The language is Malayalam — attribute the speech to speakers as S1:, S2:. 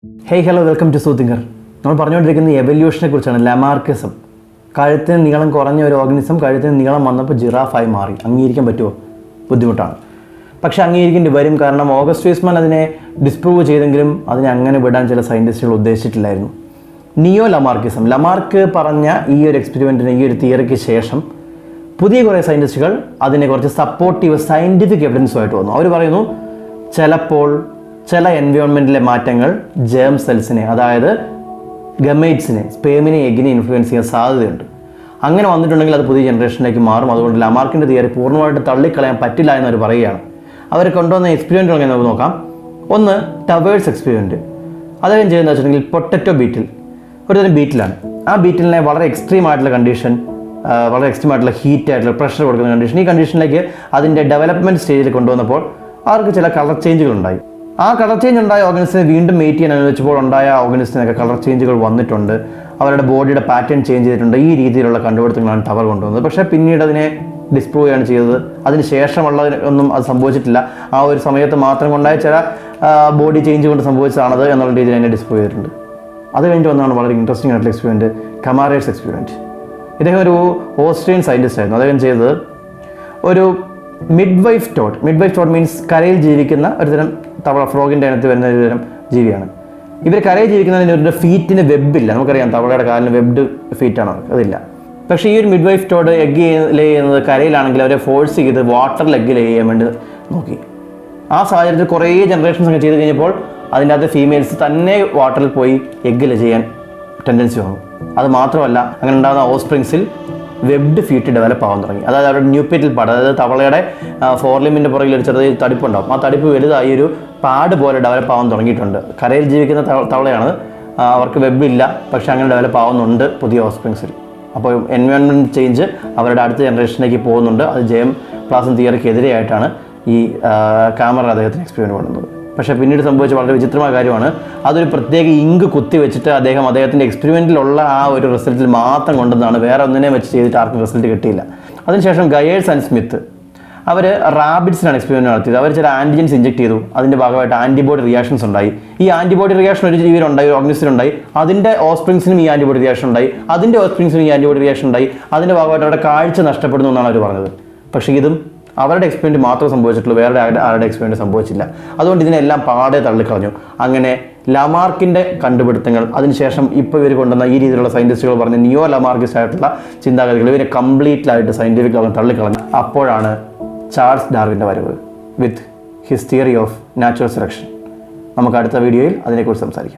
S1: ഹേയ് ഹലോ വെൽക്കം ടു സൂത്തിങ്കർ. നമ്മൾ പറഞ്ഞുകൊണ്ടിരിക്കുന്ന എവല്യൂഷനെ കുറിച്ചാണ്. ലമാർക്കിസം, കഴുത്തിന് നീളം കുറഞ്ഞ ഒരു ഓർഗനിസം കഴുത്തിന് നീളം വന്നപ്പോൾ ജിറാഫായി മാറി. അംഗീകരിക്കാൻ പറ്റുമോ? ബുദ്ധിമുട്ടാണ്. പക്ഷേ അംഗീകരിക്കേണ്ടി വരും. കാരണം ഓഗസ്റ്റ് വീസ്മാൻ അതിനെ ഡിസ്പ്രൂവ് ചെയ്തെങ്കിലും അതിനെ അങ്ങനെ വിടാൻ ചില സയൻറ്റിസ്റ്റുകൾ ഉദ്ദേശിച്ചിട്ടില്ലായിരുന്നു. നിയോ ലമാർക്കിസം, ലമാർക്ക് പറഞ്ഞ ഈ ഒരു എക്സ്പെരിമെൻറ്റിന്, ഈ ഒരു തിയറിക്ക് ശേഷം പുതിയ കുറേ സയൻറ്റിസ്റ്റുകൾ അതിനെ കുറച്ച് സപ്പോർട്ടീവ് സയൻറ്റിഫിക് എവിഡൻസുമായിട്ട് വന്നു. അവർ പറയുന്നു ചിലപ്പോൾ ചില എൻവയോൺമെൻറ്റിലെ മാറ്റങ്ങൾ ജേം സെൽസിനെ, അതായത് ഗമേറ്റ്സിനെ, സ്പേമിനെ, എഗ്ഗിനെ ഇൻഫ്ലുവൻസ് ചെയ്യാൻ സാധ്യതയുണ്ട്. അങ്ങനെ വന്നിട്ടുണ്ടെങ്കിൽ അത് പുതിയ ജനറേഷനിലേക്ക് മാറും. അതുകൊണ്ട് ലമാർക്കിൻ്റെ തിയറി പൂർണ്ണമായിട്ട് തള്ളിക്കളയാൻ പറ്റില്ല എന്നവർ പറയുകയാണ്. അവർ കൊണ്ടുവന്ന എക്സ്പെരിമെൻറ്റുകൾ എങ്ങനെ നമുക്ക് നോക്കാം. ഒന്ന്, ടവേഴ്സ് എക്സ്പെരിമെൻറ്റ്. അദ്ദേഹം ചെയ്യുന്നത് വെച്ചിട്ടുണ്ടെങ്കിൽ പൊട്ടറ്റോ ബീറ്റിൽ, ഒരുതരം ബീറ്റിലാണ്. ആ ബീറ്റിലിനെ വളരെ എക്സ്ട്രീം ആയിട്ടുള്ള കണ്ടീഷൻ, വളരെ എക്സ്ട്രീം ആയിട്ടുള്ള ഹീറ്റ് ആയിട്ടുള്ള പ്രഷർ കൊടുക്കുന്ന കണ്ടീഷൻ, ഈ കണ്ടീഷനിലേക്ക് അതിൻ്റെ ഡെവലപ്മെൻറ്റ് സ്റ്റേജിൽ കൊണ്ടുവന്നപ്പോൾ അവർക്ക് ചില കളർ ചേഞ്ചുകൾ ഉണ്ടായി. ആ കളർ ചേഞ്ച് ഉണ്ടായ ഓർഗനിസത്തിനെ വീണ്ടും മേറ്റ് ചെയ്യാൻ അനുവദിച്ചപ്പോൾ ഉണ്ടായ ഓർഗനിസത്തിനൊക്കെ കളർ ചേഞ്ചുകൾ വന്നിട്ടുണ്ട്. അവരുടെ ബോഡിയുടെ പാറ്റേൺ ചേഞ്ച് ചെയ്തിട്ടുണ്ട്. ഈ രീതിയിലുള്ള കണ്ടുപിടുത്തങ്ങളാണ് ടവർ കൊണ്ടുവന്നത്. പക്ഷേ പിന്നീട് അതിനെ ഡിസ്പ്രൂവ് ചെയ്യാണ് ചെയ്തത്. അതിന് ശേഷമുള്ളതിനൊന്നും അത് സംഭവിച്ചിട്ടില്ല. ആ ഒരു സമയത്ത് മാത്രം കൊണ്ടായ ചില ബോഡി ചേഞ്ച് കൊണ്ട് സംഭവിച്ചതാണത് എന്നുള്ള രീതിയിൽ അതിനെ ഡിസ്പ്രൂവ് ചെയ്തിട്ടുണ്ട്. അത് കഴിഞ്ഞിട്ട് വന്നതാണ് വളരെ ഇൻട്രസ്റ്റിംഗ് ആയിട്ടുള്ള എക്സ്പെരിമെൻറ്റ്, കമാരേഴ്സ് എക്സ്പെരിമെൻറ്റ്. ഇദ്ദേഹം ഒരു ഓസ്ട്രിയൻ സയൻറ്റിസ്റ്റ് ആയിരുന്നു. അദ്ദേഹം ചെയ്തത് ഒരു മിഡ് വൈഫ് ടോഡ് മീൻസ് കരയിൽ ജീവിക്കുന്ന ഒരുതരം തവള, ഫ്രോഗിൻ്റെ ഇനത്തിൽ വരുന്ന ഒരുതരം ജീവിയാണ്. ഇവർ കരയിൽ ജീവിക്കുന്നതിന് ഒരു ഫീറ്റിന് വെബില്ല. നമുക്കറിയാം തവളയുടെ കാലിന് വെബ്ഡ് ഫീറ്റാണ്, അതില്ല. പക്ഷേ ഈ ഒരു മിഡ് വൈഫ് ടോഡ് എഗ്ഗ് ലേ ചെയ്യുന്നത് കരയിലാണെങ്കിൽ അവരെ ഫോഴ്സ് ചെയ്ത് വാട്ടറിൽ എഗ്ഗ് ലേ ചെയ്യാൻ വേണ്ടി നോക്കി. ആ സാഹചര്യത്തിൽ കുറേ ജനറേഷൻസ് ഒക്കെ ചെയ്ത് കഴിഞ്ഞപ്പോൾ അതിൻ്റെ അകത്ത് ഫീമെയിൽസ് തന്നെ വാട്ടറിൽ പോയി എഗ്ഗ് ലേ ചെയ്യാൻ ടെൻഡൻസി വന്നു. അത് മാത്രമല്ല, അങ്ങനെ ഉണ്ടാകുന്ന ഓസ്പ്രിങ്സിൽ വെബ്ഡ് ഫീറ്റ് ഡെവലപ്പ് ആവാൻ തുടങ്ങി. അതായത് അവരുടെ ന്യൂപ്പേറ്റൽ പാഡ്, അതായത് തവളയുടെ ഫോർലിമിൻ്റെ പുറകിൽ ഒരു ചെറിയ തടിപ്പുണ്ടാവും. ആ തടിപ്പ് വലുതായി ഒരു പാഡ് പോലെ ഡെവലപ്പ് ആവാൻ തുടങ്ങിയിട്ടുണ്ട്. കരയിൽ ജീവിക്കുന്ന തവളയാണ്, അവർക്ക് വെബില്ല, പക്ഷേ അങ്ങനെ ഡെവലപ്പ് ആവുന്നുണ്ട് പുതിയ ഓസ്പ്രിങ്സിൽ. അപ്പോൾ എൻവയോൺമെൻറ്റ് ചേഞ്ച് അവരുടെ അടുത്ത ജനറേഷനിലേക്ക് പോകുന്നുണ്ട്. അത് ജെയിം പ്ലാസൻ തിയറിക്കെതിരെയായിട്ടാണ് ഈ കാമറ അദ്ദേഹത്തിന് എക്സ്പെരിമെൻറ്റ് കൊണ്ടുവന്നത്. പക്ഷേ പിന്നീട് സംഭവിച്ച വളരെ വിചിത്രമായ കാര്യമാണ്, അതൊരു പ്രത്യേക ഇങ്ക് കുത്തി വെച്ചിട്ട് അദ്ദേഹത്തിൻ്റെ എക്സ്പെരിമെൻറ്റിലുള്ള ആ ഒരു റിസൾട്ടിൽ മാത്രം കൊണ്ടുവന്നാണ്. വേറെ ഒന്നിനെ വെച്ച് ചെയ്തിട്ട് ആർക്കും റിസൾട്ട് കിട്ടിയില്ല. അതിനുശേഷം ഗയേഴ്സ് ആൻഡ് സ്മിത്ത് അവർ റാബിറ്റ്സിനാണ് എക്സ്പെരിമെൻറ്റ് നടത്തിയത്. അവർ ചില ആൻറ്റിജൻസ് ഇഞ്ചെക്ട് ചെയ്തു. അതിൻ്റെ ഭാഗമായിട്ട് ആൻറ്റിബോഡി റിയാക്ഷൻസ് ഉണ്ടായി. ഈ ആൻറ്റിബോഡി റിയാക്ഷൻ ഒരു ജീവിയിലുണ്ടായി, ഒരു ഓർഗനിസത്തിലുണ്ടായി. അതിൻ്റെ ഓസ്പ്രിങ്സിനും ഈ ആൻറ്റിബോഡി റിയാക്ഷൻ ഉണ്ടായി. അതിൻ്റെ ഓസ്പ്രിങ്സിനും ഈ ആൻറ്റിബോഡി റിയാക്ഷൻ ഉണ്ടായി. അതിൻ്റെ ഭാഗമായിട്ട് അവരുടെ കാഴ്ച നഷ്ടപ്പെടുന്നു എന്നാണ് അവർ പറഞ്ഞത്. പക്ഷേ ഇതും അവരുടെ എക്സ്പെരിമെൻറ്റ് മാത്രമേ സംഭവിച്ചിട്ടുള്ളൂ, വേറെ ആരുടെ എക്സ്പെരിമെൻറ്റ് സംഭവിച്ചില്ല. അതുകൊണ്ട് ഇതിനെല്ലാം പാടെ തള്ളിക്കളഞ്ഞു. അങ്ങനെ ലമാർക്കിൻ്റെ കണ്ടുപിടുത്തങ്ങൾ, അതിനുശേഷം ഇപ്പോൾ ഇവർ കൊണ്ടുവന്ന ഈ രീതിയിലുള്ള സയൻറ്റിസ്റ്റുകൾ പറഞ്ഞ നിയോ ലമാർക്കിസ്റ്റ് ആയിട്ടുള്ള ചിന്താഗതികൾ, ഇവരെ കംപ്ലീറ്റ്ലായിട്ട് സയൻറ്റിഫിക് ആകാൻ തള്ളിക്കളഞ്ഞു. അപ്പോഴാണ് ചാൾസ് ഡാർവിൻ്റെ വരവ് with his theory of natural selection. നമുക്ക് അടുത്ത വീഡിയോയിൽ അതിനെക്കുറിച്ച് സംസാരിക്കാം.